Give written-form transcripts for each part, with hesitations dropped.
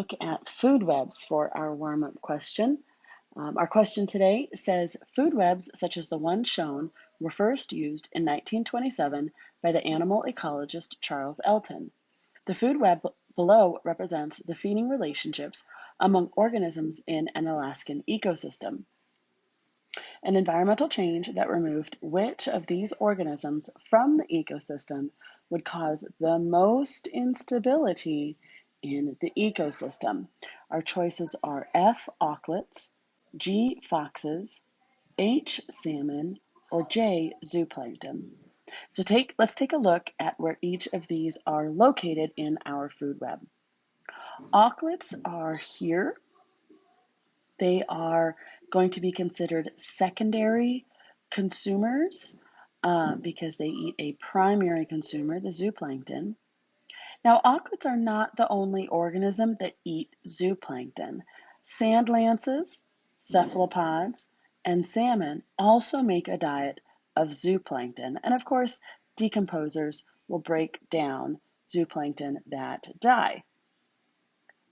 Look at food webs for our warm-up question. Our question today says, food webs such as the one shown were first used in 1927 by the animal ecologist Charles Elton. The food web below represents the feeding relationships among organisms in an Alaskan ecosystem. An environmental change that removed which of these organisms from the ecosystem would cause the most instability in the ecosystem. Our choices are F, auklets, G, foxes, H, salmon, or J, zooplankton. So let's take a look at where each of these are located in our food web. Auklets are here. They are going to be considered secondary consumers because they eat a primary consumer, the zooplankton. Now, auklets are not the only organism that eat zooplankton. Sand lances, cephalopods, and salmon also make a diet of zooplankton. And of course, decomposers will break down zooplankton that die.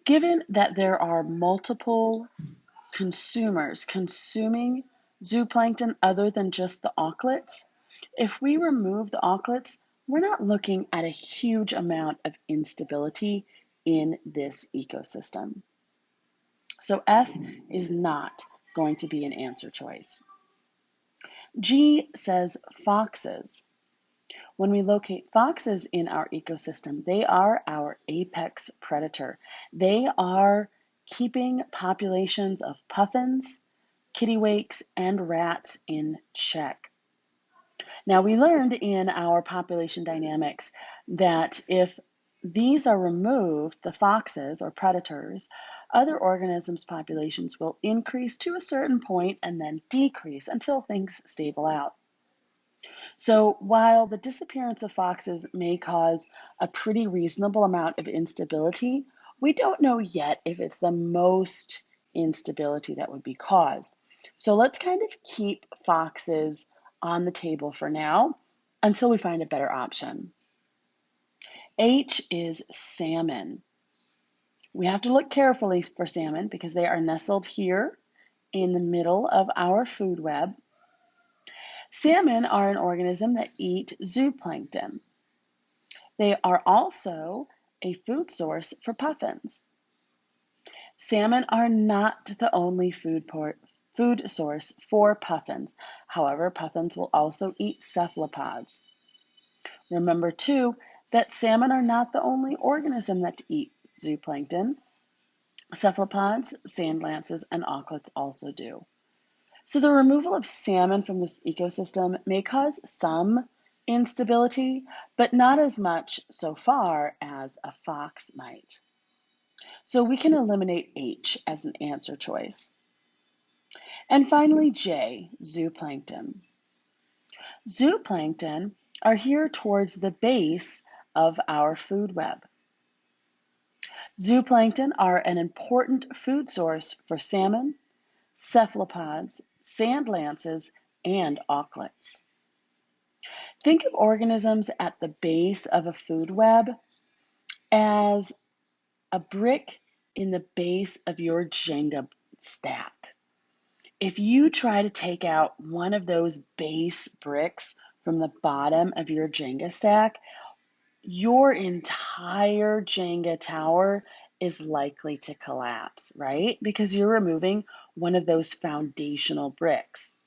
Given that there are multiple consumers consuming zooplankton other than just the auklets, if we remove the auklets, we're not looking at a huge amount of instability in this ecosystem. So F is not going to be an answer choice. G says foxes. When we locate foxes in our ecosystem, they are our apex predator. They are keeping populations of puffins, kittiwakes, and rats in check. Now, we learned in our population dynamics that if these are removed, the foxes or predators, other organisms' populations will increase to a certain point and then decrease until things stable out. So while the disappearance of foxes may cause a pretty reasonable amount of instability, we don't know yet if it's the most instability that would be caused. So let's kind of keep foxes on the table for now until we find a better option. H is salmon. We have to look carefully for salmon because they are nestled here in the middle of our food web. Salmon are an organism that eat zooplankton. They are also a food source for puffins. Salmon are not the only food source for puffins. However, puffins will also eat cephalopods. Remember, too, that salmon are not the only organism that eat zooplankton. Cephalopods, sand lances, and auklets also do. So the removal of salmon from this ecosystem may cause some instability, but not as much so far as a fox might. So we can eliminate H as an answer choice. And finally, J, zooplankton. Zooplankton are here towards the base of our food web. Zooplankton are an important food source for salmon, cephalopods, sand lances, and auklets. Think of organisms at the base of a food web as a brick in the base of your Jenga stack. If you try to take out one of those base bricks from the bottom of your Jenga stack, your entire Jenga tower is likely to collapse, right? Because you're removing one of those foundational bricks.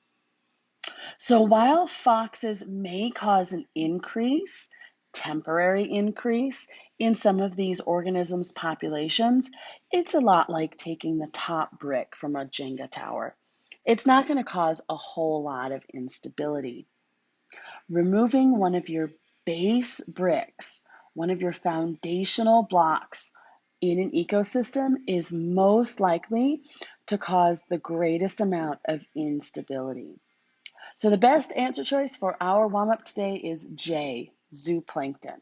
So while foxes may cause an increase, temporary increase, in some of these organisms' populations, it's a lot like taking the top brick from a Jenga tower. It's not going to cause a whole lot of instability. Removing one of your base bricks, one of your foundational blocks in an ecosystem is most likely to cause the greatest amount of instability. So the best answer choice for our warm-up today is J, zooplankton.